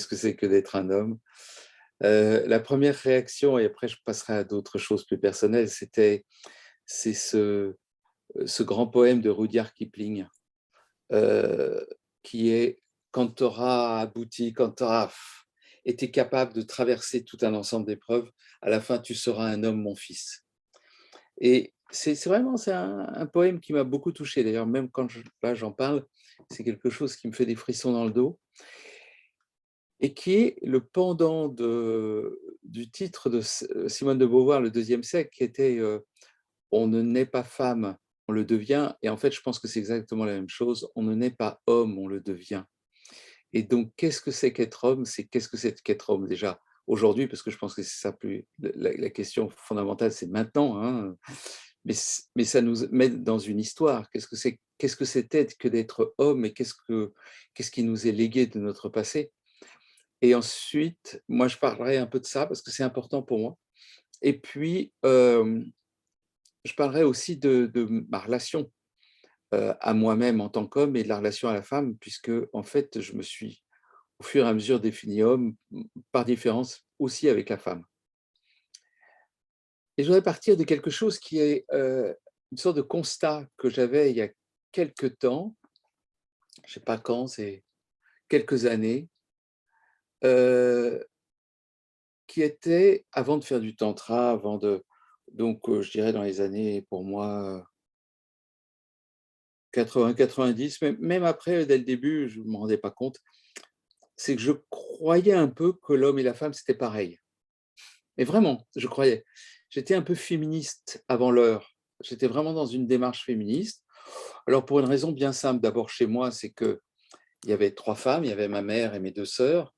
ce que c'est que d'être un homme. La première réaction, et après je passerai à d'autres choses plus personnelles, c'est ce grand poème de Rudyard Kipling, euh, qui est quand tu auras abouti, quand tu auras été capable de traverser tout un ensemble d'épreuves, à la fin tu seras un homme, mon fils. Et c'est vraiment c'est un poème qui m'a beaucoup touché. D'ailleurs, même quand là j'en parle, c'est quelque chose qui me fait des frissons dans le dos et qui est le pendant du titre de Simone de Beauvoir, Le deuxième siècle, qui était On ne naît pas femme, on le devient. Et en fait, je pense que c'est exactement la même chose. On ne naît pas homme, on le devient. Et donc, qu'est-ce que c'est qu'être homme? C'est qu'est-ce que c'est qu'être homme déjà aujourd'hui, parce que je pense que c'est ça plus la question fondamentale, c'est maintenant. Hein. Mais ça nous met dans une histoire. Qu'est-ce que c'était que d'être homme et qu'est-ce qui nous est légué de notre passé? Et ensuite, moi, je parlerai un peu de ça parce que c'est important pour moi. Et puis, je parlerai aussi de ma relation à moi-même en tant qu'homme et de la relation à la femme, puisque, en fait, je me suis, au fur et à mesure, défini homme, par différence aussi avec la femme. Et je voudrais partir de quelque chose qui est une sorte de constat que j'avais il y a quelque temps, je ne sais pas quand, c'est quelques années, euh, qui était, avant de faire du tantra, donc je dirais dans les années, pour moi, 80-90, même après, dès le début, je ne me rendais pas compte, c'est que je croyais un peu que l'homme et la femme, c'était pareil. Mais vraiment, je croyais. J'étais un peu féministe avant l'heure. J'étais vraiment dans une démarche féministe. Alors, pour une raison bien simple, d'abord chez moi, c'est qu'il y avait trois femmes, il y avait ma mère et mes deux sœurs.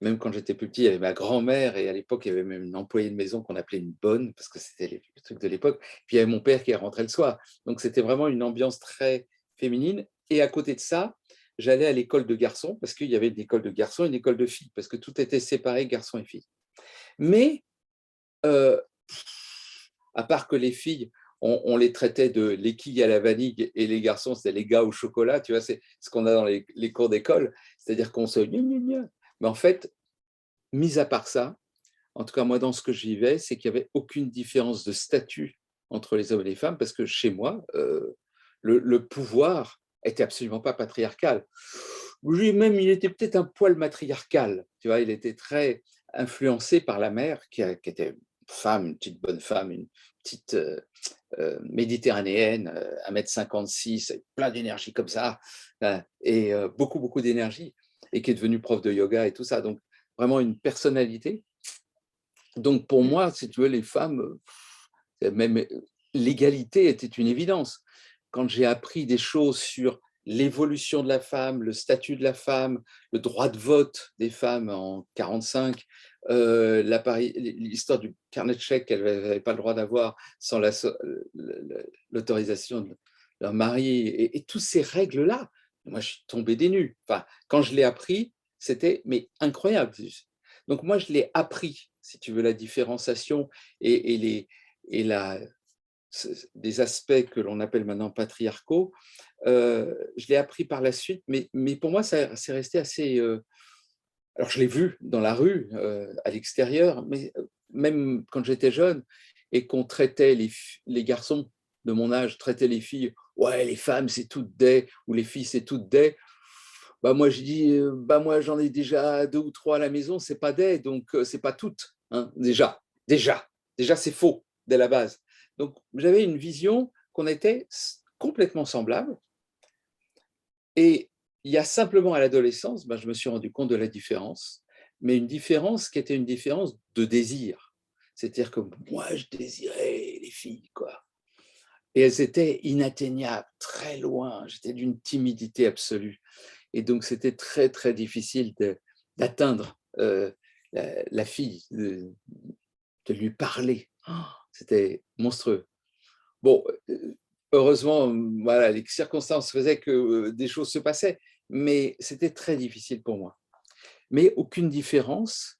Même quand j'étais plus petit, il y avait ma grand-mère et à l'époque, il y avait même une employée de maison qu'on appelait une bonne, parce que c'était le truc de l'époque. Puis il y avait mon père qui rentrait le soir. Donc c'était vraiment une ambiance très féminine. Et à côté de ça, j'allais à l'école de garçons, parce qu'il y avait une école de garçons et une école de filles, parce que tout était séparé, garçons et filles. Mais, euh, à part que les filles, on les traitait de les quilles à la vanille et les garçons, c'était les gars au chocolat, tu vois, c'est ce qu'on a dans les cours d'école. C'est-à-dire qu'on se... Mais en fait, mis à part ça, en tout cas moi dans ce que je vivais, c'est qu'il n'y avait aucune différence de statut entre les hommes et les femmes, parce que chez moi, le pouvoir était absolument pas patriarcal. Lui-même, il était peut-être un poil matriarcal, tu vois, il était très influencé par la mère, qui était femme, une petite bonne femme, une petite méditerranéenne, 1,56 m, avec plein d'énergie comme ça, et beaucoup, beaucoup d'énergie, et qui est devenue prof de yoga et tout ça. Donc, vraiment une personnalité. Donc, pour moi, si tu veux, les femmes, même l'égalité était une évidence. Quand j'ai appris des choses sur l'évolution de la femme, le statut de la femme, le droit de vote des femmes en 45, l'histoire du carnet de chèques qu'elles n'avaient pas le droit d'avoir sans l'autorisation de leur mari, et toutes ces règles-là, moi, je suis tombé des nues. Enfin, quand je l'ai appris, c'était mais incroyable. Donc moi, je l'ai appris, si tu veux, la différenciation et la, des aspects que l'on appelle maintenant patriarcaux. Je l'ai appris par la suite, mais pour moi, c'est resté assez... alors, je l'ai vu dans la rue, à l'extérieur, mais même quand j'étais jeune et qu'on traitait les garçons de mon âge, traitaient les filles, ouais, les femmes, c'est toutes des, ou les filles, c'est toutes des. Bah moi, je dis, bah moi, j'en ai déjà deux ou trois à la maison, c'est pas des, donc c'est pas toutes, hein, déjà, c'est faux dès la base. Donc, j'avais une vision qu'on était complètement semblables. Et il y a simplement à l'adolescence, ben, je me suis rendu compte de la différence, mais une différence qui était une différence de désir. C'est-à-dire que moi, je désirais les filles, quoi. Et elles étaient inatteignables, très loin. J'étais d'une timidité absolue. Et donc, c'était très, très difficile d'atteindre la fille, de lui parler. Oh, c'était monstrueux. Bon, heureusement, voilà, les circonstances faisaient que des choses se passaient, mais c'était très difficile pour moi. Mais aucune différence.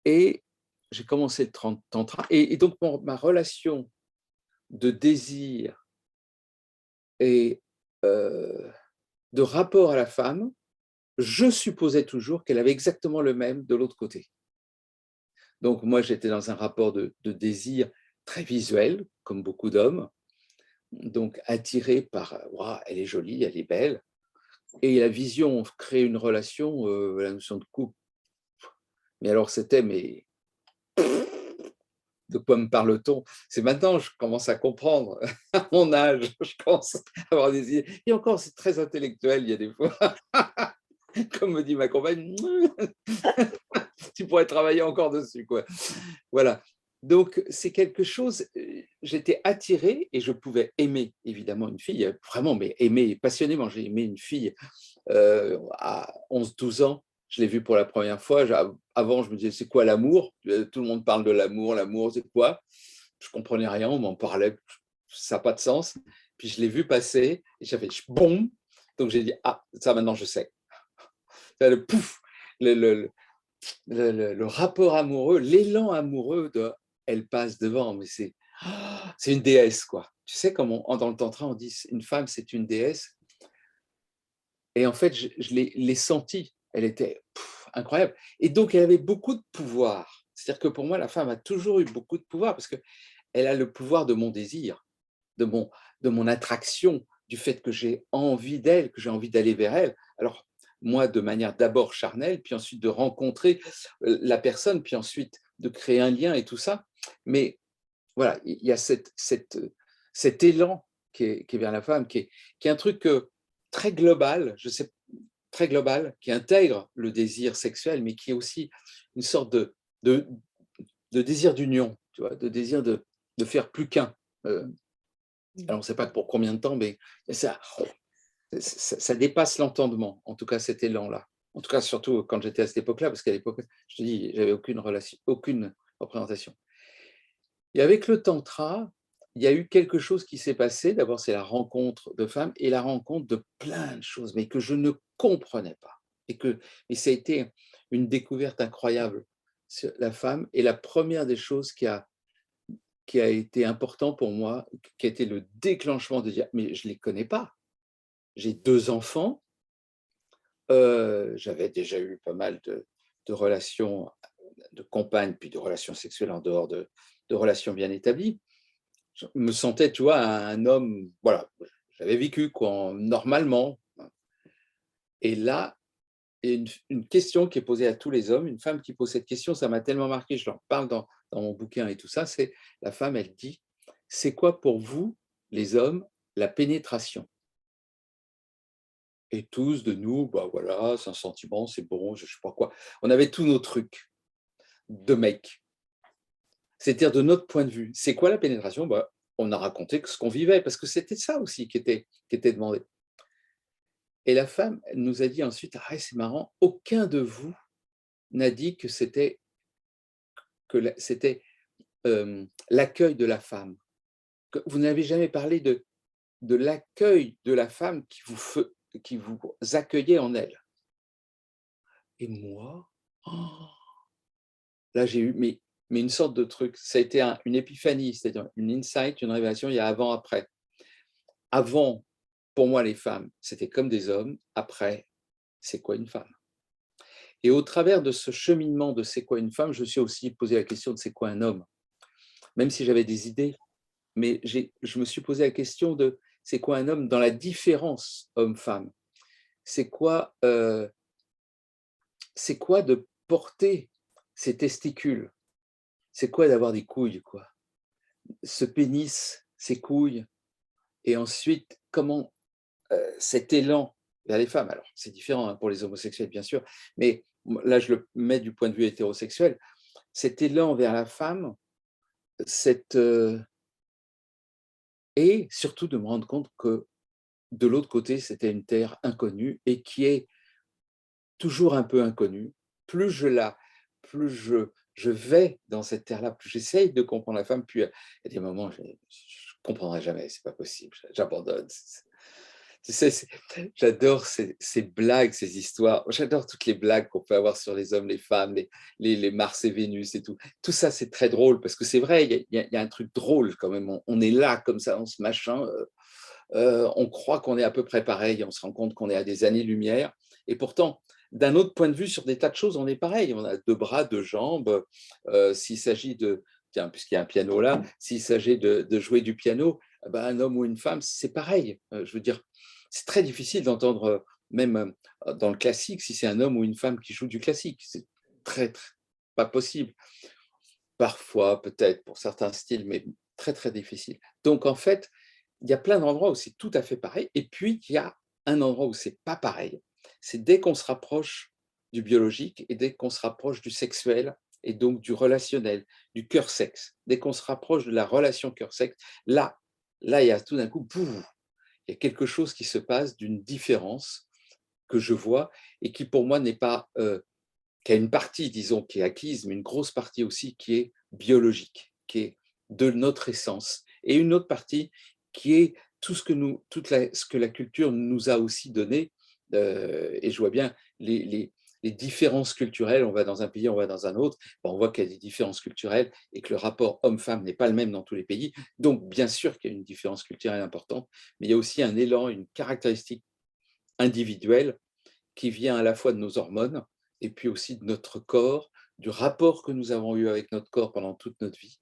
Et j'ai commencé le tantra. Et donc, ma relation de désir et de rapport à la femme je supposais toujours qu'elle avait exactement le même de l'autre côté. Donc moi, j'étais dans un rapport de désir très visuel, comme beaucoup d'hommes, donc attiré par wow, elle est jolie, elle est belle, et la vision crée une relation, la notion de couple. Mais alors c'était mais de quoi me parle-t-on? C'est maintenant, je commence à comprendre, à mon âge, je commence à avoir des idées. Et encore, c'est très intellectuel, il y a des fois. Comme me dit ma compagne, tu pourrais travailler encore dessus, quoi. Voilà. Donc, c'est quelque chose, j'étais attiré et je pouvais aimer, évidemment, une fille, vraiment, mais aimer passionnément. J'ai aimé une fille à 11-12 ans. Je l'ai vue pour la première fois. Avant, je me disais, c'est quoi l'amour? Tout le monde parle de l'amour, c'est quoi? Je ne comprenais rien, on m'en parlait, ça n'a pas de sens. Puis je l'ai vue passer et j'avais boum. Donc j'ai dit, ah, ça maintenant je sais. Le pouf, le rapport amoureux, l'élan amoureux de elle passe devant, mais c'est une déesse, quoi. Tu sais, comme dans le tantra, on dit une femme, c'est une déesse. Et en fait, je l'ai sentie. Elle était incroyable. Et donc, elle avait beaucoup de pouvoir. C'est-à-dire que pour moi, la femme a toujours eu beaucoup de pouvoir parce qu'elle a le pouvoir de mon désir, de mon attraction, du fait que j'ai envie d'elle, que j'ai envie d'aller vers elle. Alors, moi, de manière d'abord charnelle, puis ensuite de rencontrer la personne, puis ensuite de créer un lien et tout ça. Mais voilà, il y a cet élan qui est vers la femme, qui est un truc très global, je sais, très global, qui intègre le désir sexuel, mais qui est aussi une sorte de, de désir d'union, tu vois, de désir de faire plus qu'un. Euh, alors, on ne sait pas pour combien de temps, mais ça dépasse l'entendement, en tout cas cet élan-là. En tout cas, surtout quand j'étais à cette époque-là, parce qu'à l'époque, je te dis, j'avais aucune relation, aucune représentation. Et avec le tantra, il y a eu quelque chose qui s'est passé. D'abord, c'est la rencontre de femmes et la rencontre de plein de choses, mais que je ne comprenais pas. Et ça a été une découverte incroyable sur la femme. Et la première des choses qui a été important pour moi, qui a été le déclenchement de dire, mais je ne les connais pas. J'ai 2 enfants, j'avais déjà eu pas mal de relations de compagnes, puis de relations sexuelles en dehors de relations bien établies. Je me sentais, tu vois, un homme, voilà, j'avais vécu quoi, normalement. Et là, il y a une question qui est posée à tous les hommes, une femme qui pose cette question, ça m'a tellement marqué, je leur parle dans mon bouquin et tout ça, c'est la femme, elle dit, c'est quoi pour vous, les hommes, la pénétration? Et tous de nous, bah voilà, c'est un sentiment, c'est bon, je ne sais pas quoi. On avait tous nos trucs de mecs. C'est-à-dire de notre point de vue. C'est quoi la pénétration? Bah, on a raconté ce qu'on vivait, parce que c'était ça aussi qui était demandé. Et la femme elle nous a dit ensuite, ah, c'est marrant, aucun de vous n'a dit que c'était l'accueil de la femme. Que vous n'avez jamais parlé de l'accueil de la femme qui vous accueillait en elle. Et moi, oh, là j'ai eu mais une sorte de truc, ça a été une épiphanie, c'est-à-dire une insight, une révélation, il y a avant-après. Avant, pour moi, les femmes, c'était comme des hommes. Après, c'est quoi une femme? Et au travers de ce cheminement de c'est quoi une femme, je me suis aussi posé la question de c'est quoi un homme? Même si j'avais des idées, mais je me suis posé la question de c'est quoi un homme dans la différence homme-femme? C'est quoi de porter ses testicules? C'est quoi d'avoir des couilles, quoi? Ce pénis, ses couilles, et ensuite, comment cet élan vers les femmes, alors c'est différent hein, pour les homosexuels, bien sûr, mais là, je le mets du point de vue hétérosexuel, cet élan vers la femme, cette, et surtout de me rendre compte que de l'autre côté, c'était une terre inconnue et qui est toujours un peu inconnue. Plus je vais dans cette terre-là, plus j'essaye de comprendre la femme, puis il y a des moments, je ne comprendrai jamais, c'est pas possible, j'abandonne. Tu sais, j'adore ces blagues, ces histoires. J'adore toutes les blagues qu'on peut avoir sur les hommes, les femmes, les Mars et Vénus et tout. Tout ça, c'est très drôle parce que c'est vrai, il y a un truc drôle quand même. On est là comme ça, on se machin. On croit qu'on est à peu près pareil, on se rend compte qu'on est à des années-lumière. Et pourtant, d'un autre point de vue, sur des tas de choses, on est pareil. On a 2 bras, 2 jambes. S'il s'agit de, tiens, puisqu'il y a un piano là, s'il s'agit de jouer du piano, ben, un homme ou une femme, c'est pareil. Je veux dire, c'est très difficile d'entendre, même dans le classique, si c'est un homme ou une femme qui joue du classique. C'est très pas possible. Parfois, peut-être, pour certains styles, mais très difficile. Donc, en fait, il y a plein d'endroits où c'est tout à fait pareil. Et puis, il y a un endroit où c'est pas pareil. C'est dès qu'on se rapproche du biologique et dès qu'on se rapproche du sexuel et donc du relationnel, du cœur-sexe. Dès qu'on se rapproche de la relation cœur-sexe, là, il y a tout d'un coup, pouf, il y a quelque chose qui se passe d'une différence que je vois et qui, pour moi, n'est pas qui a une partie, disons, qui est acquise, mais une grosse partie aussi qui est biologique, qui est de notre essence, et une autre partie qui est tout ce que, ce que la culture nous a aussi donné. Et je vois bien les différences culturelles, on va dans un pays, on va dans un autre, on voit qu'il y a des différences culturelles et que le rapport homme-femme n'est pas le même dans tous les pays. Donc, bien sûr qu'il y a une différence culturelle importante, mais il y a aussi un élan, une caractéristique individuelle qui vient à la fois de nos hormones et puis aussi de notre corps, du rapport que nous avons eu avec notre corps pendant toute notre vie.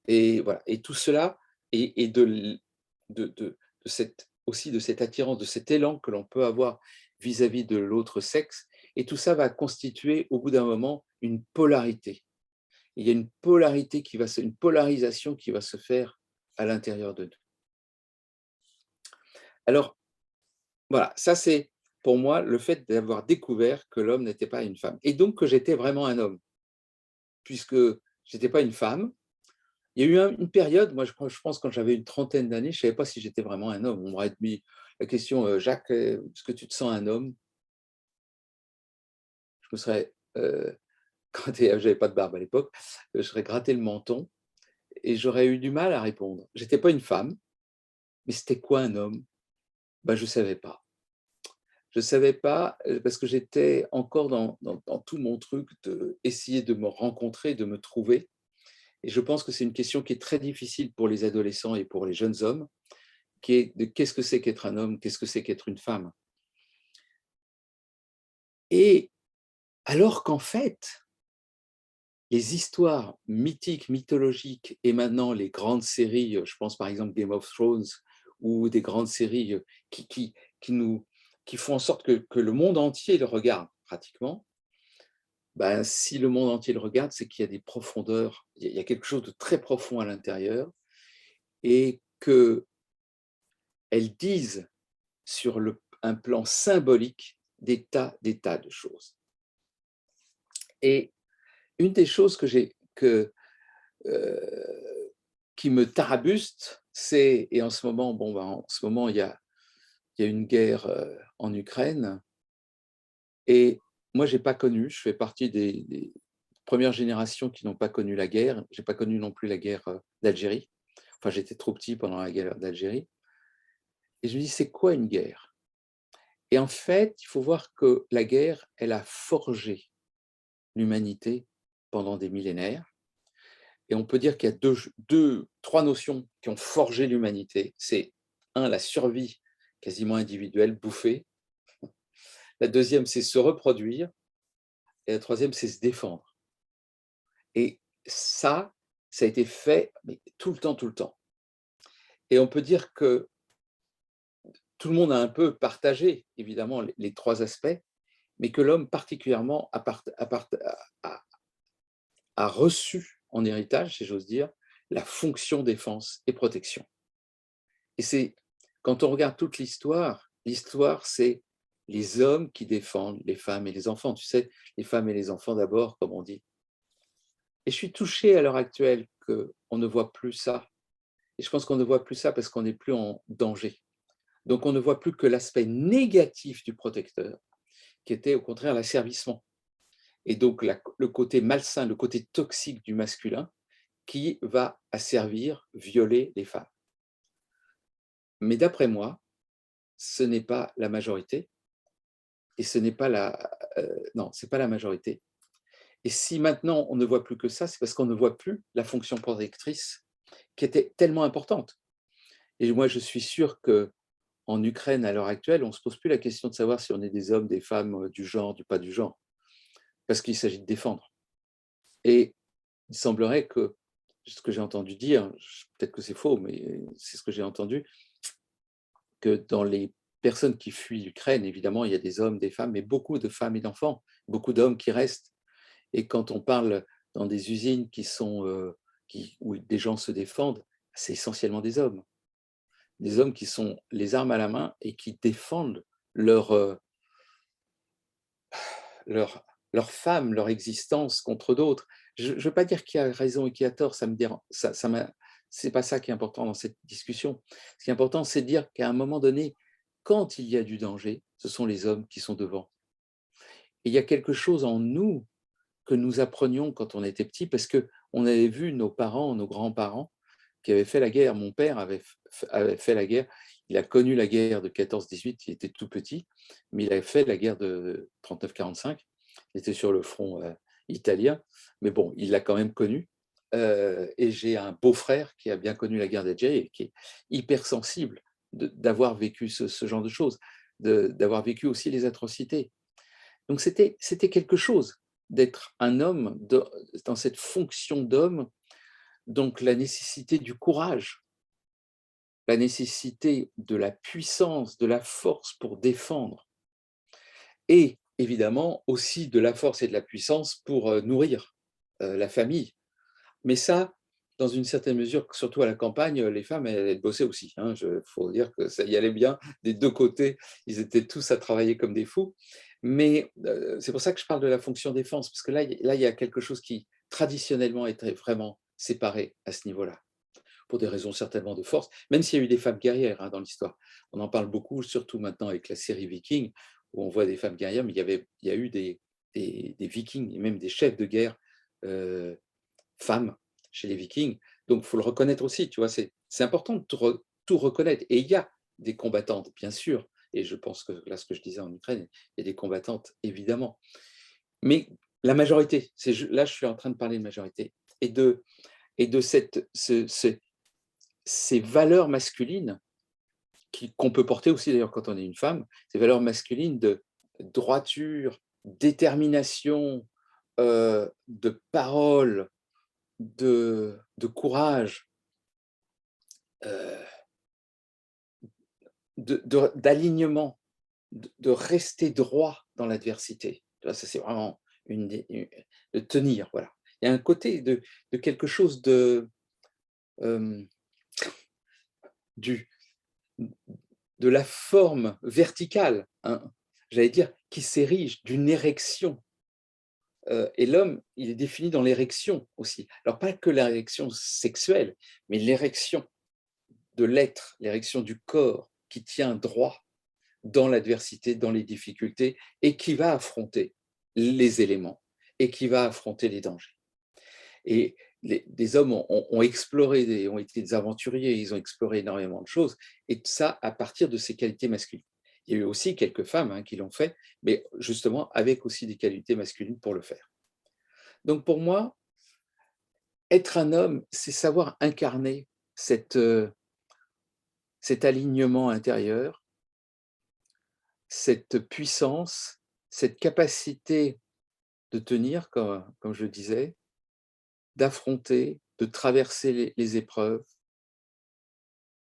Et voilà. Et tout cela, et aussi de cette attirance, de cet élan que l'on peut avoir vis-à-vis de l'autre sexe. Et tout ça va constituer au bout d'un moment une polarité. Il y a une polarité une polarisation qui va se faire à l'intérieur de nous. Alors, voilà, ça c'est pour moi le fait d'avoir découvert que l'homme n'était pas une femme. Et donc que j'étais vraiment un homme, puisque je n'étais pas une femme. Il y a eu une période, moi je pense quand j'avais une trentaine d'années, je ne savais pas si j'étais vraiment un homme. On m'aurait mis la question, Jacques, est-ce que tu te sens un homme? Je me serais, quand j'avais pas de barbe à l'époque, je serais gratté le menton et j'aurais eu du mal à répondre. J'étais pas une femme, mais c'était quoi un homme? Ben, je ne savais pas. Je ne savais pas parce que j'étais encore dans tout mon truc d'essayer de me rencontrer, de me trouver. Et je pense que c'est une question qui est très difficile pour les adolescents et pour les jeunes hommes, qui est de qu'est-ce que c'est qu'être un homme, qu'est-ce que c'est qu'être une femme. Et alors qu'en fait, les histoires mythiques, mythologiques, et maintenant les grandes séries, je pense par exemple Game of Thrones, ou des grandes séries qui, qui, qui, nous, qui font en sorte que le monde entier le regarde pratiquement, ben, si le monde entier le regarde, c'est qu'il y a des profondeurs, il y a quelque chose de très profond à l'intérieur, et qu'elles disent sur un plan symbolique des tas de choses. Et une des choses qui me tarabuste, c'est, et en ce moment, il y a une guerre en Ukraine, et moi, j'ai pas connu, je fais partie des premières générations qui n'ont pas connu la guerre. J'ai pas connu non plus la guerre d'Algérie. Enfin, j'étais trop petit pendant la guerre d'Algérie. Et je me dis, c'est quoi une guerre? Et en fait, il faut voir que la guerre, elle a forgé l'humanité pendant des millénaires. Et on peut dire qu'il y a trois notions qui ont forgé l'humanité. C'est un, la survie quasiment individuelle, bouffer. La deuxième, c'est se reproduire. Et la troisième, c'est se défendre. Et ça a été fait mais tout le temps, tout le temps. Et on peut dire que tout le monde a un peu partagé, évidemment, les trois aspects, mais que l'homme particulièrement a reçu en héritage, si j'ose dire, la fonction défense et protection. Et c'est, quand on regarde toute l'histoire, c'est les hommes qui défendent les femmes et les enfants. Tu sais, les femmes et les enfants d'abord, comme on dit. Et je suis touché à l'heure actuelle qu'on ne voit plus ça. Et je pense qu'on ne voit plus ça parce qu'on n'est plus en danger. Donc on ne voit plus que l'aspect négatif du protecteur, qui était au contraire l'asservissement. Et donc le côté malsain, le côté toxique du masculin, qui va asservir, violer les femmes. Mais d'après moi, ce n'est pas la majorité, et ce n'est pas non, c'est pas la majorité. Et si maintenant on ne voit plus que ça, c'est parce qu'on ne voit plus la fonction protectrice qui était tellement importante. Et moi, je suis sûr que en Ukraine à l'heure actuelle, on ne se pose plus la question de savoir si on est des hommes, des femmes, du genre, du pas du genre, parce qu'il s'agit de défendre. Et il semblerait que, ce que j'ai entendu dire, peut-être que c'est faux, mais c'est ce que j'ai entendu, que dans les personnes qui fuient l'Ukraine, évidemment, il y a des hommes, des femmes, mais beaucoup de femmes et d'enfants, beaucoup d'hommes qui restent. Et quand on parle dans des usines où des gens se défendent, c'est essentiellement des hommes qui sont les armes à la main et qui défendent leur, leur, leur femme, leur existence contre d'autres. Je ne veux pas dire qui a raison et qui a tort, ça me dérange, c'est pas ça qui est important dans cette discussion. Ce qui est important, c'est de dire qu'à un moment donné, quand il y a du danger, ce sont les hommes qui sont devant. Et il y a quelque chose en nous que nous apprenions quand on était petit, parce qu'on avait vu nos parents, nos grands-parents qui avaient fait la guerre. Mon père avait fait la guerre. Il a connu la guerre de 14-18, il était tout petit, mais il a fait la guerre de 39-45. Il était sur le front italien, mais bon, il l'a quand même connu. Et j'ai un beau-frère qui a bien connu la guerre d'Algérie et qui est hypersensible d'avoir vécu ce genre de choses, d'avoir vécu aussi les atrocités. Donc c'était quelque chose d'être un homme dans cette fonction d'homme, donc la nécessité du courage, la nécessité de la puissance, de la force pour défendre, et évidemment aussi de la force et de la puissance pour nourrir la famille. Mais ça, dans une certaine mesure, surtout à la campagne, les femmes, elles bossaient aussi. Il faut dire que ça y allait bien des deux côtés. Ils étaient tous à travailler comme des fous. Mais c'est pour ça que je parle de la fonction défense, parce que là, il y a quelque chose qui, traditionnellement, était vraiment séparé à ce niveau-là, pour des raisons certainement de force, même s'il y a eu des femmes guerrières dans l'histoire. On en parle beaucoup, surtout maintenant avec la série Viking, où on voit des femmes guerrières, mais il y a eu des Vikings, et même des chefs de guerre femmes chez les Vikings. Donc, il faut le reconnaître aussi, tu vois, c'est important de tout reconnaître. Et il y a des combattantes, bien sûr, et je pense que là, ce que je disais en Ukraine, il y a des combattantes, évidemment. Mais la majorité, là, je suis en train de parler de majorité, et de ces valeurs masculines qu'on peut porter aussi, d'ailleurs, quand on est une femme, ces valeurs masculines de droiture, détermination, de parole, de courage, euh, d'alignement, de rester droit dans l'adversité. Ça, c'est vraiment de tenir. Voilà. Il y a un côté de quelque chose euh, du, de la forme verticale, j'allais dire, qui s'érige d'une érection. Et l'homme, il est défini dans l'érection aussi. Alors, pas que l'érection sexuelle, mais l'érection de l'être, l'érection du corps qui tient droit dans l'adversité, dans les difficultés, et qui va affronter les éléments, et qui va affronter les dangers. Et des hommes ont exploré, ont été des aventuriers, ils ont exploré énormément de choses, et ça à partir de ces qualités masculines. Il y a eu aussi quelques femmes qui l'ont fait, mais justement avec aussi des qualités masculines pour le faire. Donc pour moi, être un homme, c'est savoir incarner cet alignement intérieur, cette puissance, cette capacité de tenir, comme je le disais, d'affronter, de traverser les épreuves,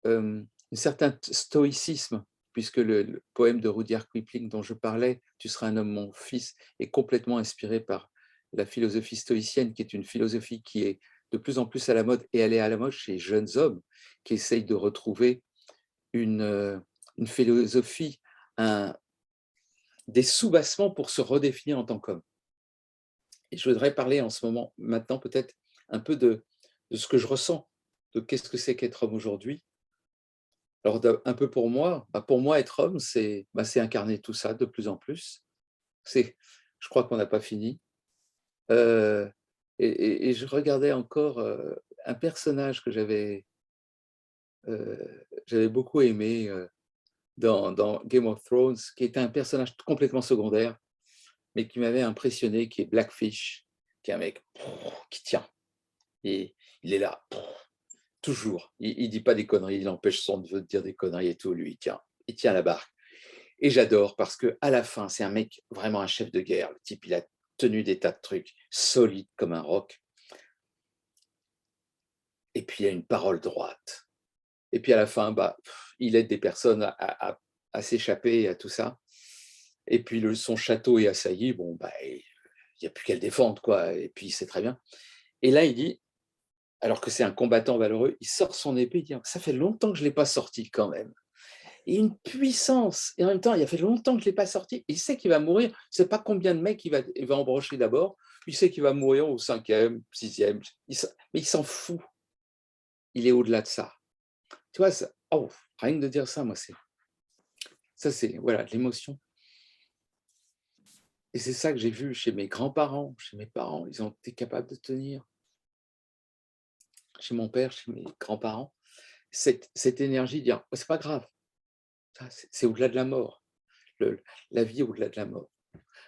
un certain stoïcisme, puisque le poème de Rudyard Kipling dont je parlais, « Tu seras un homme, mon fils », est complètement inspiré par la philosophie stoïcienne, qui est une philosophie qui est de plus en plus à la mode, et elle est à la mode chez les jeunes hommes qui essayent de retrouver une philosophie, des soubassements pour se redéfinir en tant qu'homme. Et je voudrais parler en ce moment, maintenant peut-être, un peu de ce que je ressens, de qu'est-ce que c'est qu'être homme aujourd'hui. Alors, un peu pour moi, être homme, c'est incarner tout ça de plus en plus. Je crois qu'on n'a pas fini. Euh, et je regardais encore un personnage que j'avais beaucoup aimé dans Game of Thrones, qui était un personnage complètement secondaire, mais qui m'avait impressionné, qui est Blackfish, qui est un mec qui tient. Et il est là, toujours. Il ne dit pas des conneries, il empêche son neveu de dire des conneries et tout, lui, il tient. il tient la barque. Et j'adore parce qu'à la fin, c'est un mec, vraiment un chef de guerre. Le type, il a tenu des tas de trucs, solide comme un roc. Et puis, il a une parole droite. Et puis, à la fin, il aide des personnes à s'échapper à tout ça. Et puis, son château est assailli. Bon, il n'y a plus qu'à le défendre, quoi. Et puis, c'est très bien. Et là, il dit, alors que c'est un combattant valeureux, il sort son épée, il dit, ça fait longtemps que je ne l'ai pas sorti quand même. Et une puissance, et en même temps, il a fait longtemps que je ne l'ai pas sorti, il sait qu'il va mourir, il ne sait pas combien de mecs il va embrocher d'abord, il sait qu'il va mourir au 5e, 6e, mais il s'en fout, il est au-delà de ça. Tu vois, ça, rien que de dire ça, moi, c'est voilà, l'émotion. Et c'est ça que j'ai vu chez mes grands-parents, chez mes parents, ils ont été capables de tenir. Chez mon père, chez mes grands-parents, cette énergie de dire, c'est pas grave, c'est au-delà de la mort, la vie au-delà de la mort.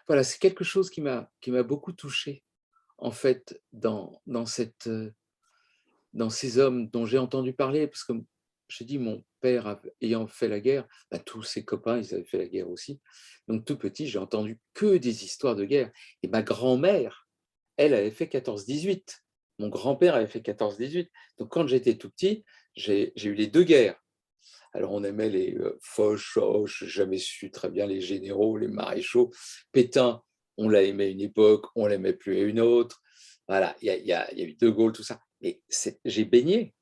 Voilà, c'est quelque chose qui m'a beaucoup touché, en fait, dans ces hommes dont j'ai entendu parler, parce que j'ai dit, mon père ayant fait la guerre, tous ses copains, ils avaient fait la guerre aussi. Donc tout petit, j'ai entendu que des histoires de guerre. Et ma grand-mère, elle avait fait 14-18. Mon grand-père avait fait 14-18. Donc quand j'étais tout petit, j'ai eu les deux guerres. Alors on aimait les Foch, Hoche, jamais su très bien les généraux, les maréchaux. Pétain, on l'a aimé à une époque, on l'aimait plus à une autre. Voilà, il y a eu De Gaulle, tout ça. Mais j'ai baigné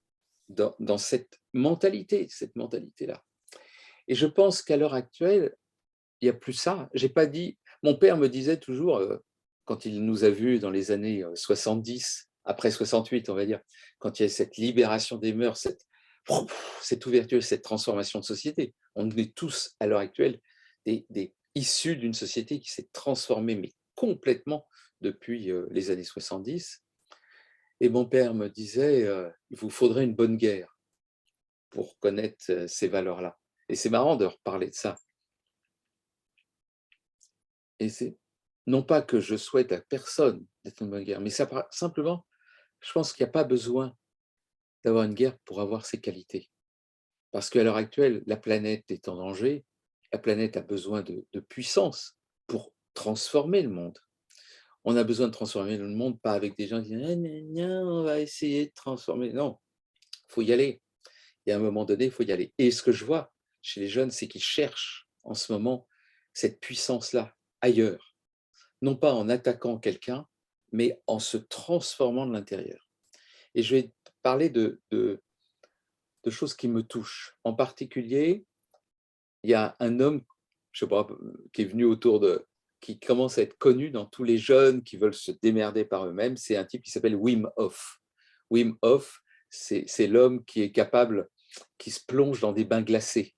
dans cette mentalité-là. Et je pense qu'à l'heure actuelle, il n'y a plus ça. J'ai pas dit. Mon père me disait toujours, quand il nous a vus dans les années 70, après 68, on va dire, quand il y a cette libération des mœurs, cette ouverture, cette transformation de société. On est tous, à l'heure actuelle, issus d'une société qui s'est transformée, mais complètement, depuis les années 70. Et mon père me disait, il vous faudrait une bonne guerre pour connaître ces valeurs-là. Et c'est marrant de reparler de ça. Et c'est non pas que je souhaite à personne d'être une bonne guerre, mais simplement, je pense qu'il n'y a pas besoin d'avoir une guerre pour avoir ses qualités. Parce qu'à l'heure actuelle, la planète est en danger, la planète a besoin de puissance pour transformer le monde. On a besoin de transformer le monde, pas avec des gens qui disent on va essayer de transformer. Non, il faut y aller. Et à un moment donné, il faut y aller. Et ce que je vois chez les jeunes, c'est qu'ils cherchent en ce moment cette puissance-là ailleurs. Non pas en attaquant quelqu'un, mais en se transformant de l'intérieur. Et je vais parler de choses qui me touchent. En particulier, il y a un homme, je sais pas, qui est venu qui commence à être connu dans tous les jeunes qui veulent se démerder par eux-mêmes. C'est un type qui s'appelle Wim Hof. Wim Hof, c'est l'homme qui est capable, qui se plonge dans des bains glacés,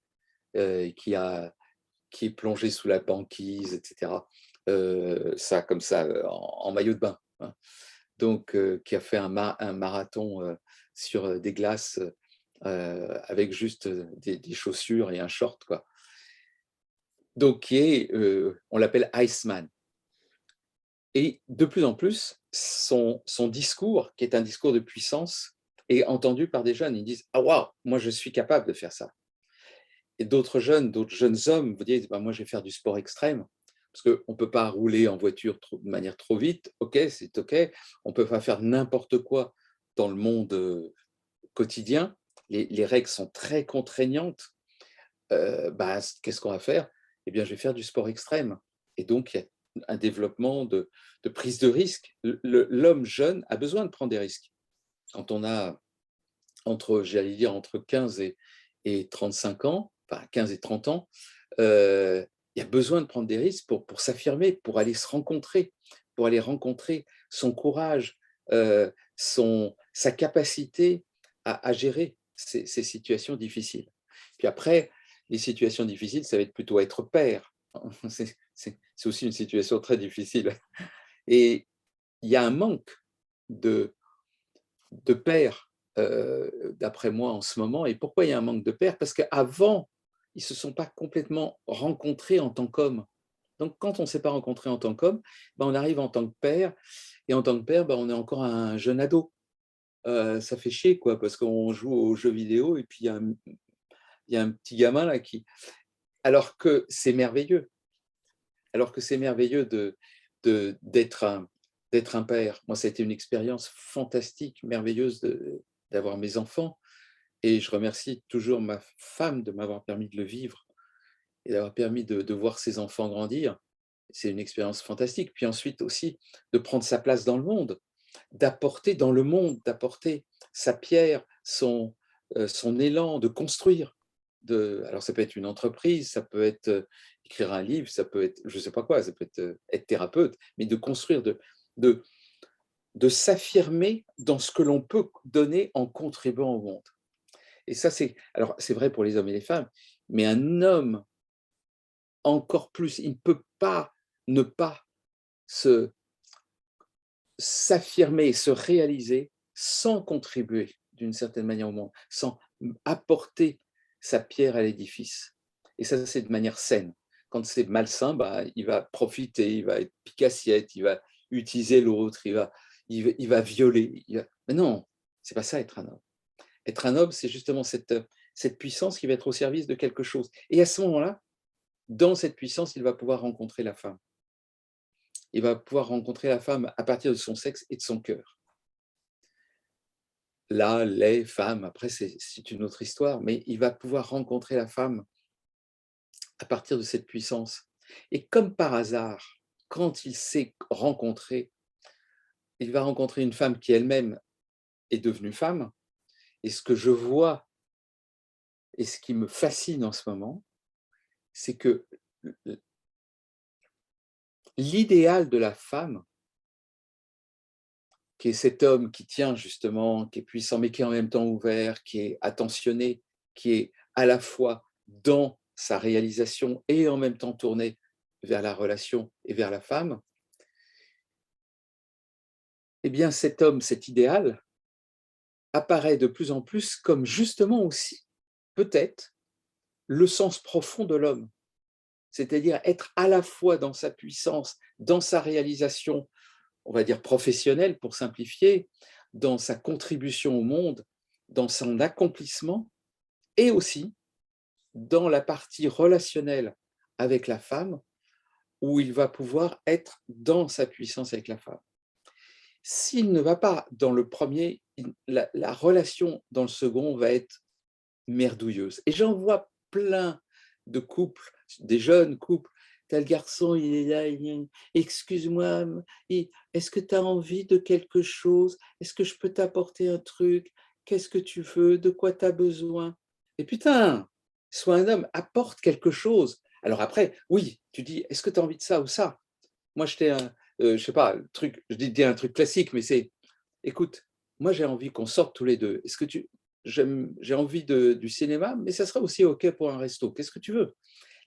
qui est plongé sous la banquise, etc. Ça, comme ça, en maillot de bain. Hein. Donc, qui a fait un marathon sur des glaces avec juste des chaussures et un short, quoi. Donc, on l'appelle Iceman. Et de plus en plus, son discours, qui est un discours de puissance, est entendu par des jeunes. Ils disent « Ah waouh, moi je suis capable de faire ça ». Et d'autres jeunes hommes vous disent moi je vais faire du sport extrême, parce qu'on ne peut pas rouler en voiture de manière trop vite, ok, c'est ok, on ne peut pas faire n'importe quoi dans le monde quotidien, les règles sont très contraignantes, qu'est-ce qu'on va faire? Eh bien, je vais faire du sport extrême. Et donc, il y a un développement de prise de risque. L'homme jeune a besoin de prendre des risques. Quand on a j'allais dire, entre 15 et 35 ans, enfin 15 et 30 ans, il y a besoin de prendre des risques pour s'affirmer, pour aller se rencontrer, pour aller rencontrer son courage, sa capacité à gérer ces situations difficiles. Puis après, les situations difficiles, ça va être plutôt être père. C'est aussi une situation très difficile. Et il y a un manque de pères, d'après moi, en ce moment. Et pourquoi il y a un manque de pères? Parce qu'avant, ils ne se sont pas complètement rencontrés en tant qu'hommes. Donc, quand on ne s'est pas rencontré en tant qu'homme, on arrive en tant que père. Et en tant que père, on est encore un jeune ado. Ça fait chier, quoi, parce qu'on joue aux jeux vidéo et puis il y a un petit gamin là alors que c'est merveilleux. Alors que c'est merveilleux d'être un père. Moi, ça a été une expérience fantastique, merveilleuse d'avoir mes enfants. Et je remercie toujours ma femme de m'avoir permis de le vivre et d'avoir permis de voir ses enfants grandir. C'est une expérience fantastique. Puis ensuite aussi, de prendre sa place dans le monde, d'apporter dans le monde, d'apporter sa pierre, son élan, de construire. Alors ça peut être une entreprise, ça peut être écrire un livre, ça peut être, je ne sais pas quoi, ça peut être thérapeute, mais de construire, de, de s'affirmer dans ce que l'on peut donner en contribuant au monde. Et ça, c'est vrai pour les hommes et les femmes, mais un homme encore plus, il ne peut pas ne pas s'affirmer, se réaliser sans contribuer d'une certaine manière au monde, sans apporter sa pierre à l'édifice. Et ça, c'est de manière saine. Quand c'est malsain, bah, il va profiter, il va être pique-assiette, il va utiliser l'autre, il va violer. Mais non, c'est pas ça être un homme. Être un homme, c'est justement cette puissance qui va être au service de quelque chose. Et à ce moment-là, dans cette puissance, il va pouvoir rencontrer la femme. Il va pouvoir rencontrer la femme à partir de son sexe et de son cœur. Là, les femmes, après, c'est une autre histoire, mais il va pouvoir rencontrer la femme à partir de cette puissance. Et comme par hasard, quand il s'est rencontré, il va rencontrer une femme qui elle-même est devenue femme. Et ce que je vois et ce qui me fascine en ce moment, c'est que l'idéal de la femme, qui est cet homme qui tient justement, qui est puissant, mais qui est en même temps ouvert, qui est attentionné, qui est à la fois dans sa réalisation et en même temps tourné vers la relation et vers la femme, eh bien cet homme, cet idéal, apparaît de plus en plus comme justement aussi, peut-être, le sens profond de l'homme. C'est-à-dire être à la fois dans sa puissance, dans sa réalisation, on va dire professionnelle pour simplifier, dans sa contribution au monde, dans son accomplissement, et aussi dans la partie relationnelle avec la femme, où il va pouvoir être dans sa puissance avec la femme. S'il ne va pas dans le premier, la relation dans le second va être merdouilleuse. Et j'en vois plein de couples, des jeunes couples. Tel garçon, il est là, excuse-moi, est-ce que tu as envie de quelque chose? Est-ce que je peux t'apporter un truc? Qu'est-ce que tu veux? De quoi tu as besoin? Et putain, sois un homme, apporte quelque chose. Alors après, oui, tu dis, est-ce que tu as envie de ça ou ça? Moi, je sais pas, je dis un truc classique, mais c'est, écoute, moi j'ai envie qu'on sorte tous les deux. Est-ce que j'ai envie du cinéma, mais ça sera aussi OK pour un resto. Qu'est-ce que tu veux?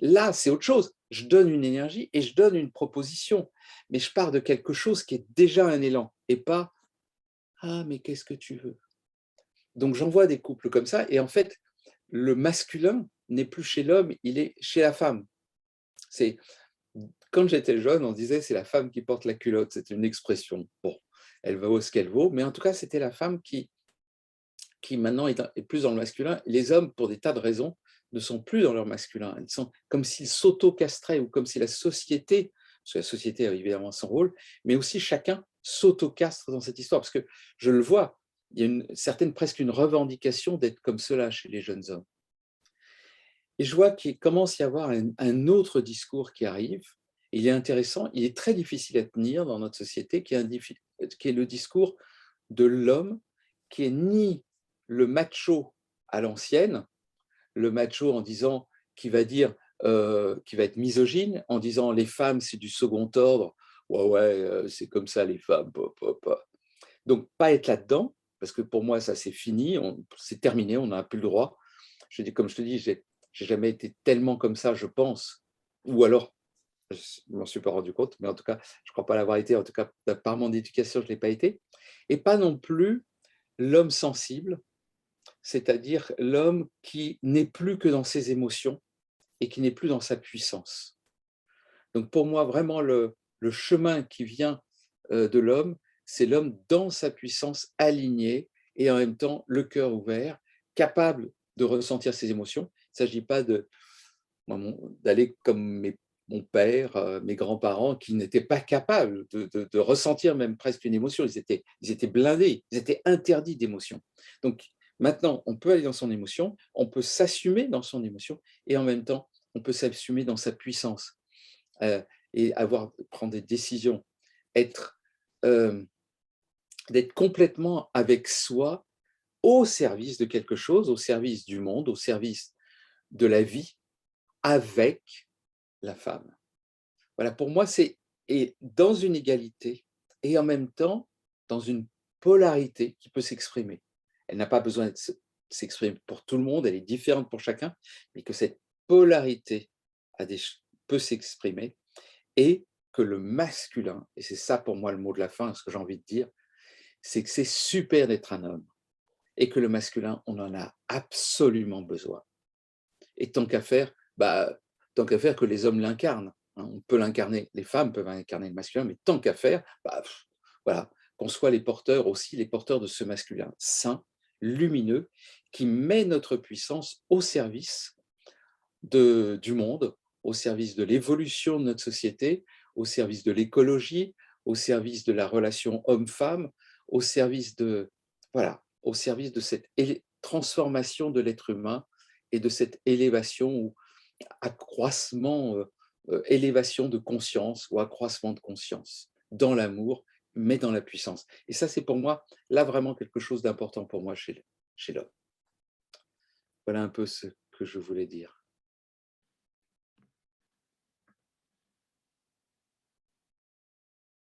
Là, c'est autre chose. Je donne une énergie et je donne une proposition, mais je pars de quelque chose qui est déjà un élan et pas ah, mais qu'est-ce que tu veux? Donc j'en vois des couples comme ça et en fait, le masculin n'est plus chez l'homme, il est chez la femme. C'est Quand j'étais jeune, on disait c'est la femme qui porte la culotte, c'est une expression. Bon, elle vaut ce qu'elle vaut, mais en tout cas, c'était la femme qui maintenant est plus dans le masculin. Les hommes, pour des tas de raisons, ne sont plus dans leur masculin. Ils sont comme s'ils s'auto-castraient ou comme si la société, parce que la société a évidemment son rôle, mais aussi chacun s'auto-castre dans cette histoire. Parce que je le vois, il y a presque une revendication d'être comme cela chez les jeunes hommes. Et je vois qu'il commence à y avoir un autre discours qui arrive. Il est intéressant, il est très difficile à tenir dans notre société, qui est le discours de l'homme qui est ni le macho à l'ancienne, le macho en disant, qui va dire, qui va être misogyne, en disant les femmes c'est du second ordre, ouais, c'est comme ça les femmes, donc pas être là-dedans, parce que pour moi ça c'est fini, c'est terminé, on n'a plus le droit. Comme je te dis, j'ai jamais été tellement comme ça, je pense, ou alors je ne m'en suis pas rendu compte, mais en tout cas, je ne crois pas l'avoir été, en tout cas, par mon éducation, je ne l'ai pas été, et pas non plus l'homme sensible, c'est-à-dire l'homme qui n'est plus que dans ses émotions et qui n'est plus dans sa puissance. Donc pour moi, vraiment, le chemin qui vient de l'homme, c'est l'homme dans sa puissance aligné et en même temps le cœur ouvert, capable de ressentir ses émotions. Il ne s'agit pas moi, d'aller comme mon père, mes grands-parents, qui n'étaient pas capables de ressentir même presque une émotion. Ils étaient blindés, ils étaient interdits d'émotion. Donc maintenant, on peut aller dans son émotion, on peut s'assumer dans son émotion, et en même temps, on peut s'assumer dans sa puissance, euh, et prendre des décisions, être, euh, d'être complètement avec soi, au service de quelque chose, au service du monde, au service de la vie, avec la femme. Voilà, pour moi, c'est et dans une égalité et en même temps dans une polarité qui peut s'exprimer. Elle n'a pas besoin de s'exprimer pour tout le monde, elle est différente pour chacun, mais que cette polarité peut s'exprimer, et que le masculin, et c'est ça pour moi le mot de la fin, ce que j'ai envie de dire, c'est que c'est super d'être un homme, et que le masculin, on en a absolument besoin. Et tant qu'à faire que les hommes l'incarnent. Hein. On peut l'incarner, les femmes peuvent incarner le masculin, mais tant qu'à faire, voilà, qu'on soit les porteurs aussi, les porteurs de ce masculin saint, lumineux, qui met notre puissance au service du monde, au service de l'évolution de notre société, au service de l'écologie, au service de la relation homme-femme, au service voilà, au service de cette transformation de l'être humain et de cette élévation ou accroissement, élévation de conscience ou accroissement de conscience dans l'amour, mais dans la puissance. Et ça, c'est pour moi, là, vraiment quelque chose d'important pour moi chez l'homme. Voilà un peu ce que je voulais dire.